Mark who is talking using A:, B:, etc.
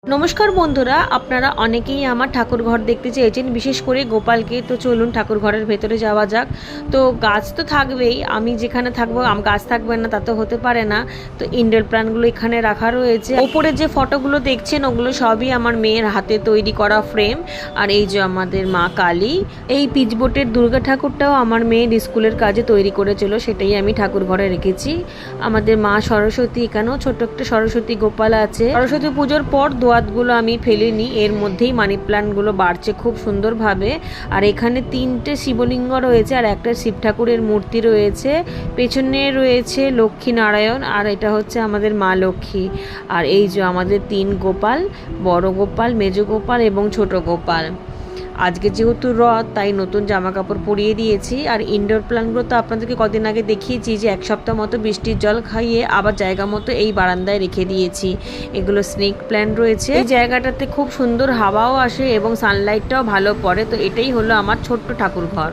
A: নমস্কার বন্ধুরা, আপনারা অনেকেই আমার ঠাকুর ঘর দেখতে চেয়েছেন, বিশেষ করে গোপালকে। তো চলুন ঠাকুর ঘরের ভেতরে যাওয়া যাক। তো গাছ তো থাকবেই, আমি যেখানে থাকবো গাছ থাকবে না তা তো হতে পারে না। তো ইনডোর প্ল্যান্টগুলো এখানে রাখা রয়েছে। ওপরে যে ফটোগুলো দেখছেন ওগুলো সবই আমার মেয়ের হাতে তৈরি করা ফ্রেম। আর এই যে আমাদের মা কালী, এই পিচবোটের দুর্গা ঠাকুরটাও আমার মেয়ের স্কুলের কাজে তৈরি করেছিল, সেটাই আমি ঠাকুর ঘরে রেখেছি। আমাদের মা সরস্বতী, এখানেও ছোট্ট একটা সরস্বতী গোপাল আছে। সরস্বতী পুজোর পর দোয়াতগুলো আমি ফেলিনি, এর মধ্যেই মানি প্ল্যান্টগুলো বাড়ছে খুব সুন্দরভাবে। আর এখানে 3টে শিবলিঙ্গ রয়েছে আর একটা শিব ঠাকুরের মূর্তি রয়েছে। পেছনে রয়েছে লক্ষ্মী নারায়ণ, আর এটা হচ্ছে আমাদের মা লক্ষ্মী। আর এই যে আমাদের 3 গোপাল, বড় গোপাল, মেজ গোপাল এবং ছোট গোপাল। আজকে যেহেতু রথ, তাই নতুন জামা কাপড় পরিয়ে দিয়েছি। আর ইনডোর প্ল্যান্টগুলো তো আপনাদেরকে কদিন আগে দেখিয়েছি যে 1 সপ্তাহ মতো বৃষ্টির জল খাইয়ে আবার জায়গা মতো এই বারান্দায় রেখে দিয়েছি। এগুলো স্নেক প্ল্যান্ট রয়েছে। এই জায়গাটাতে খুব সুন্দর হাওয়াও আসে এবং সানলাইটটাও ভালো পড়ে। তো এটাই হলো আমার ছোট্ট ঠাকুর ঘর।